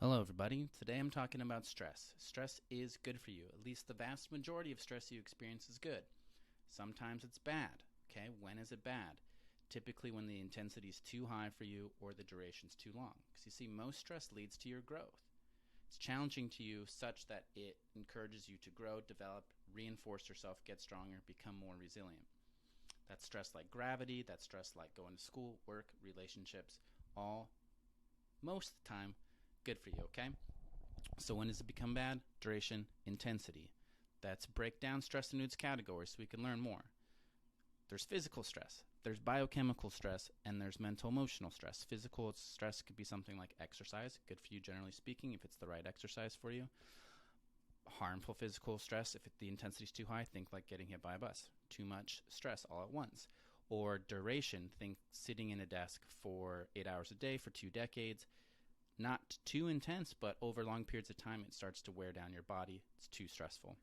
Hello, everybody. Today I'm talking about stress. Stress is good for you. At least the vast majority of stress you experience is good. Sometimes it's bad. Okay, when is it bad? Typically when the intensity is too high for you or the duration's too long. Because you see, most stress leads to your growth. It's challenging to you such that it encourages you to grow, develop, reinforce yourself, get stronger, become more resilient. That's stress like gravity, that's stress like going to school, work, relationships, all, most of the time, good for you, okay? So when does it become bad? Duration, intensity. Let's break down stress into its categories so we can learn more. There's physical stress, there's biochemical stress, and there's mental emotional stress. Physical stress could be something like exercise, good for you generally speaking if it's the right exercise for you. Harmful physical stress, if the intensity is too high, think like getting hit by a bus. Too much stress all at once. Or duration, think sitting in a desk for 8 hours a day for 2 decades. Not too intense, but over long periods of time, it starts to wear down your body. It's too stressful.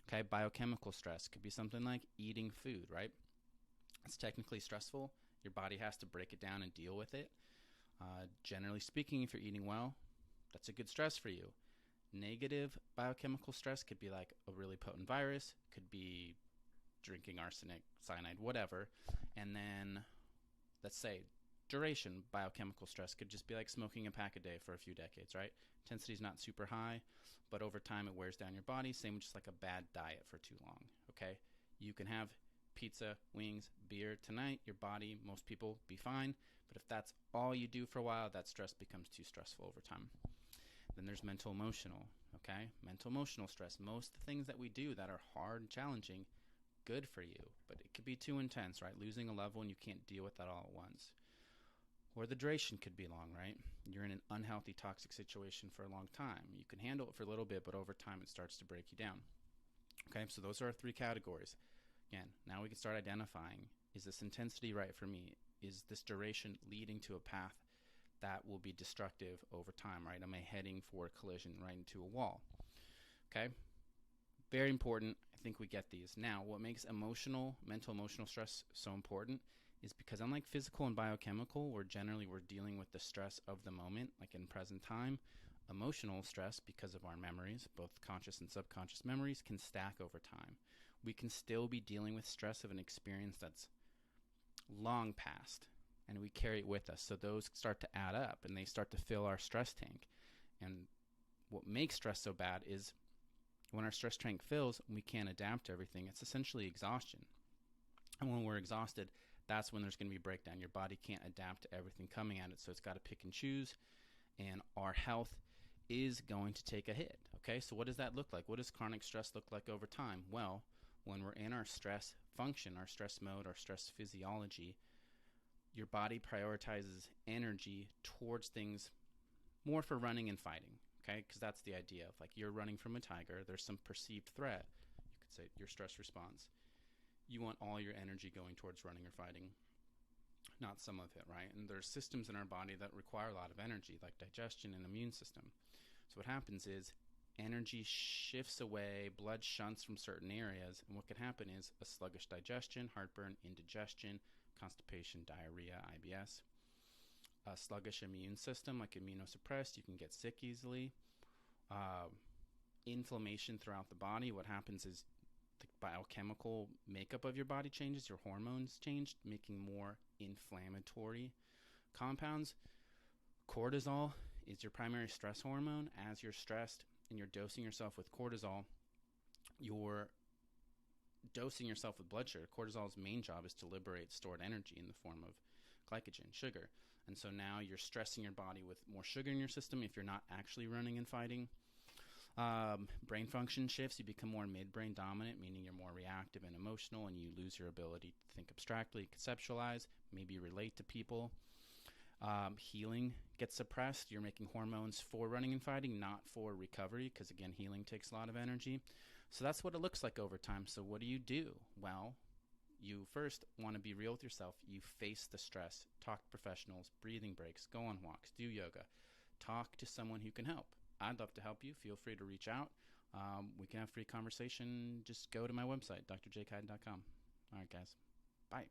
Okay, biochemical stress could be something like eating food, right? It's technically stressful. Your body has to break it down and deal with it. Generally speaking, if you're eating well, that's a good stress for you. Negative biochemical stress could be like a really potent virus, could be drinking arsenic, cyanide, whatever. And then, let's say, duration biochemical stress could just be like smoking a pack a day for a few decades, right? Intensity is not super high, but over time it wears down your body. Same with just like a bad diet for too long, okay? You can have pizza, wings, beer tonight, your body, most people, be fine. But if that's all you do for a while, that stress becomes too stressful over time. Then there's mental emotional, okay? Mental emotional stress. Most of the things that we do that are hard and challenging, good for you, but it could be too intense, right? Losing a loved one, you can't deal with that all at once. Or the duration could be long, right? You're in an unhealthy, toxic situation for a long time. You can handle it for a little bit, but over time it starts to break you down. Okay, so those are our 3 categories. Again, now we can start identifying, is this intensity right for me? Is this duration leading to a path that will be destructive over time, right? Am I heading for a collision right into a wall? Okay, very important. I think we get these. Now, what makes mental emotional stress so important is because unlike physical and biochemical, where generally we're dealing with the stress of the moment, like in present time, emotional stress, because of our memories, both conscious and subconscious memories, can stack over time. We can still be dealing with stress of an experience that's long past, and we carry it with us. So those start to add up, and they start to fill our stress tank. And what makes stress so bad is when our stress tank fills, we can't adapt to everything. It's essentially exhaustion. And when we're exhausted, that's when there's going to be breakdown. Your body can't adapt to everything coming at it, so it's got to pick and choose, and our health is going to take a hit. Okay, so what does that look like? What does chronic stress look like over time? Well, when we're in our stress function, our stress mode, our stress physiology, your body prioritizes energy towards things more for running and fighting. Okay, because that's the idea of like you're running from a tiger, there's some perceived threat. You could say your stress response. You want all your energy going towards running or fighting, not some of it, right? And there's systems in our body that require a lot of energy, like digestion and immune system. So what happens is energy shifts away, blood shunts from certain areas, and what could happen is a sluggish digestion, heartburn, indigestion, constipation, diarrhea, IBS. A sluggish immune system, like immunosuppressed, you can get sick easily. Inflammation throughout the body. What happens is the biochemical makeup of your body changes, your hormones change, making more inflammatory compounds. Cortisol is your primary stress hormone. As you're stressed and you're dosing yourself with cortisol, you're dosing yourself with blood sugar. Cortisol's main job is to liberate stored energy in the form of glycogen, sugar. And so now you're stressing your body with more sugar in your system if you're not actually running and fighting. Brain function shifts. You become more midbrain dominant, meaning you're more reactive and emotional, and you lose your ability to think abstractly, conceptualize, maybe relate to people. Healing gets suppressed. You're making hormones for running and fighting, not for recovery, because again, healing takes a lot of energy. So that's what it looks like over time. So what do? Well, you first want to be real with yourself. You face the stress, talk to professionals, breathing breaks, go on walks, do yoga, talk to someone who can help. I'd love to help you. Feel free to reach out. We can have free conversation. Just go to my website, drjakehyde.com. All right, guys. Bye.